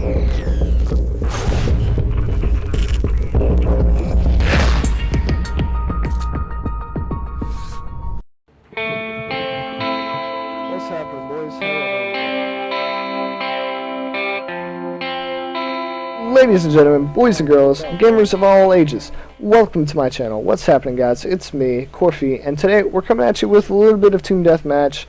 What's happening, boys? Ladies and gentlemen, boys and girls, gamers of all ages, welcome to my channel. What's happening, guys? It's me, Corfy, and today we're coming at you with a little bit of Toon Deathmatch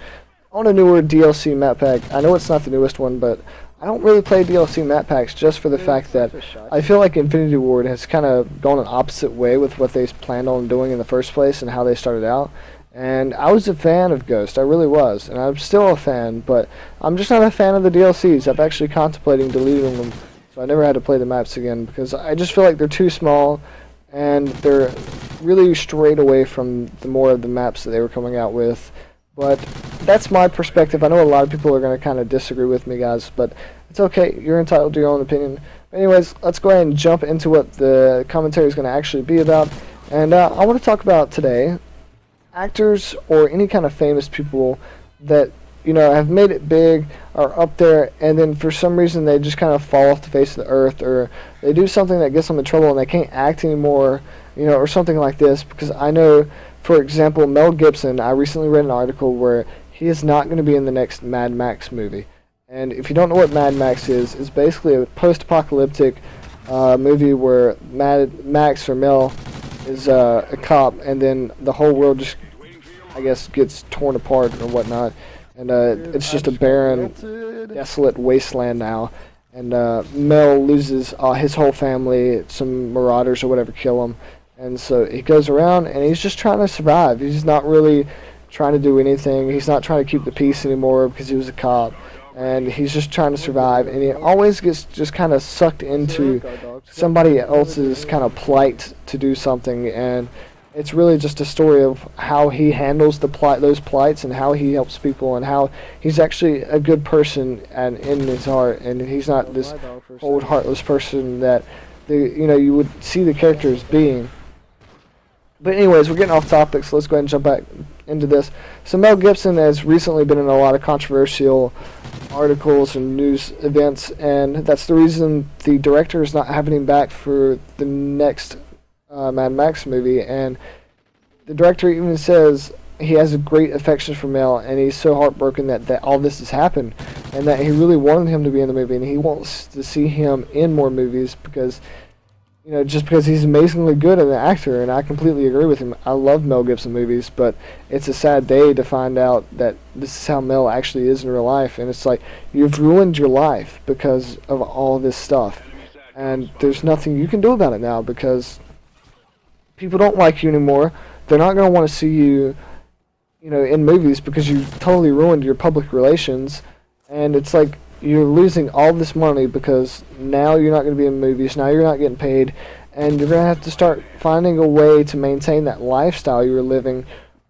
on a newer DLC map pack. I know it's not the newest one, but I don't really play DLC map packs just for the fact that I feel like Infinity Ward has kind of gone an opposite way with what they planned on doing in the first place and how they started out. And I was a fan of Ghost, I really was, and I'm still a fan, but I'm just not a fan of the DLCs. I'm actually contemplating deleting them, so I never had to play the maps again, because I just feel like they're too small, and they're really strayed away from the more of the maps that they were coming out with. But that's my perspective. I know a lot of people are going to kind of disagree with me, guys, but it's okay. You're entitled to your own opinion. Anyways, let's go ahead and jump into what the commentary is going to actually be about. And I want to talk about today actors or any kind of famous people that, you know, have made it big, are up there, and then for some reason they just kind of fall off the face of the earth, or they do something that gets them in trouble and they can't act anymore, you know, or something like this. Because I know, for example, Mel Gibson, I recently read an article where he is not going to be in the next Mad Max movie. And if you don't know what Mad Max is, it's basically a post-apocalyptic movie where Max or Mel is a cop, and then the whole world just, I guess, gets torn apart or whatnot, and it's just a barren, desolate wasteland now, and Mel loses his whole family. Some marauders or whatever kill him, and so he goes around and he's just trying to survive. He's not really trying to do anything. He's not trying to keep the peace anymore because he was a cop, and he's just trying to survive, and he always gets just kind of sucked into somebody else's kind of plight to do something. And it's really just a story of how he handles those plights, and how he helps people, and how he's actually a good person and in his heart, and he's not this old heartless person that you would see the character as being. But anyways, we're getting off topic, so let's go ahead and jump back into this. So Mel Gibson has recently been in a lot of controversial articles and news events, and that's the reason the director is not having him back for the next Mad Max movie. And the director even says he has a great affection for Mel, and he's so heartbroken that all this has happened, and that he really wanted him to be in the movie, and he wants to see him in more movies because, you know, just because he's amazingly good as an actor. And I completely agree with him. I love Mel Gibson movies, but it's a sad day to find out that this is how Mel actually is in real life. And it's like, you've ruined your life because of all this stuff, and there's nothing you can do about it now, because people don't like you anymore. They're not going to want to see you, you know, in movies, because you totally ruined your public relations. And it's like, you're losing all this money because now you're not going to be in movies, now you're not getting paid, and you're going to have to start finding a way to maintain that lifestyle you were living,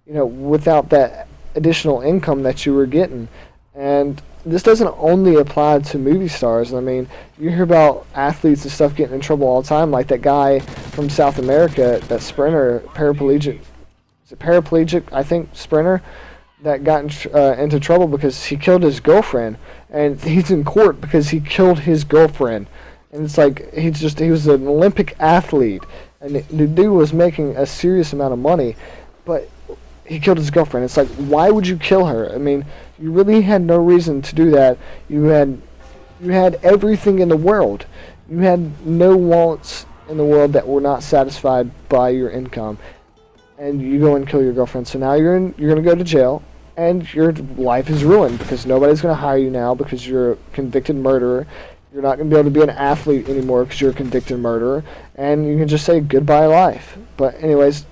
you know, without that additional income that you were getting. And this doesn't only apply to movie stars. I mean, you hear about athletes and stuff getting in trouble all the time, like that guy from South America, that sprinter, paraplegic, is it paraplegic, I think, sprinter, that got into trouble because he killed his girlfriend, and he's in court because he killed his girlfriend. And it's like, he was an Olympic athlete, and the dude was making a serious amount of money, but he killed his girlfriend. It's like, why would you kill her? I mean, you really had no reason to do that. You had everything in the world. You had no wants in the world that were not satisfied by your income, and you go and kill your girlfriend. So now you're going to go to jail, and your life is ruined because nobody's going to hire you now because you're a convicted murderer. You're not going to be able to be an athlete anymore because you're a convicted murderer, and you can just say goodbye life. But anyways,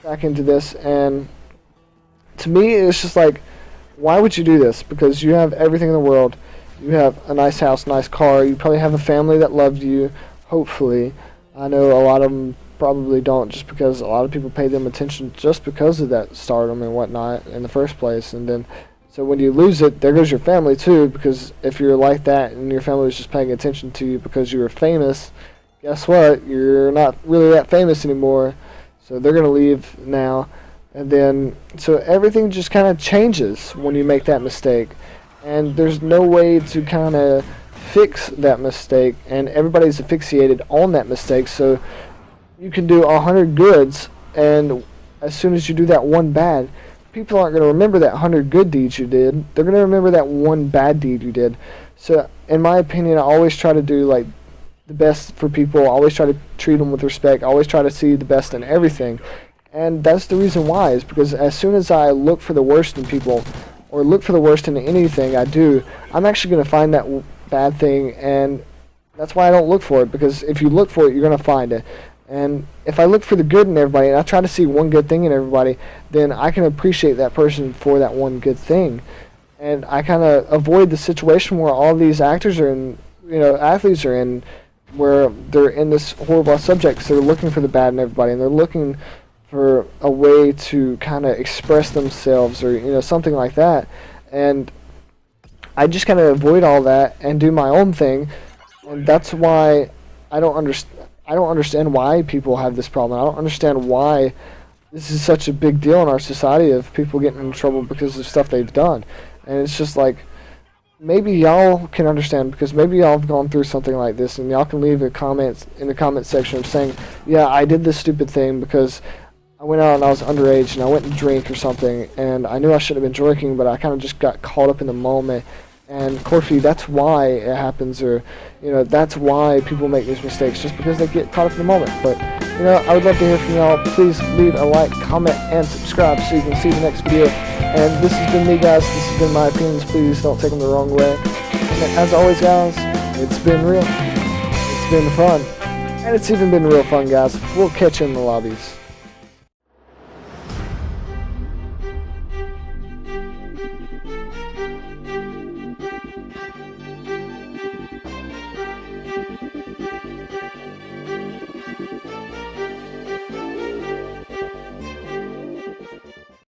back into this, and to me it's just like, why would you do this? Because you have everything in the world. You have a nice house, nice car, you probably have a family that loved you, hopefully. I know a lot of them probably don't, just because a lot of people pay them attention just because of that stardom and whatnot in the first place. And then, so when you lose it, there goes your family too, because if you're like that and your family was just paying attention to you because you were famous, guess what? You're not really that famous anymore, so they're going to leave now. And then, so everything just kind of changes when you make that mistake, and there's no way to kind of fix that mistake, and everybody's asphyxiated on that mistake. So you can do 100 goods, and as soon as you do that one bad, people aren't going to remember that 100 good deeds you did. They're going to remember that one bad deed you did. So in my opinion, I always try to do like the best for people. I always try to treat them with respect. I always try to see the best in everything. And that's the reason why, is because as soon as I look for the worst in people, or look for the worst in anything I do, I'm actually going to find that bad thing, and that's why I don't look for it, because if you look for it, you're going to find it. And if I look for the good in everybody, and I try to see one good thing in everybody, then I can appreciate that person for that one good thing. And I kind of avoid the situation where all these actors are in, athletes are in, where they're in this horrible subject, so they're looking for the bad in everybody, and they're looking for a way to kind of express themselves, or something like that. And I just kind of avoid all that and do my own thing, and that's why I don't understand why people have this problem. I don't understand why this is such a big deal in our society of people getting in trouble because of stuff they've done. And it's just like, maybe y'all can understand, because maybe y'all have gone through something like this, and y'all can leave a comment in the comment section of saying, yeah, I did this stupid thing because I went out and I was underage and I went to drink or something, and I knew I shouldn't have been drinking, but I kind of just got caught up in the moment. And Corfy, that's why it happens, or that's why people make these mistakes, just because they get caught up in the moment. But I would love to hear from y'all. Please leave a like, comment, and subscribe so you can see the next video. And this has been me, guys. This has been my opinions. Please don't take them the wrong way. And as always, guys, it's been real, it's been fun, and it's even been real fun, guys. We'll catch you in the lobbies.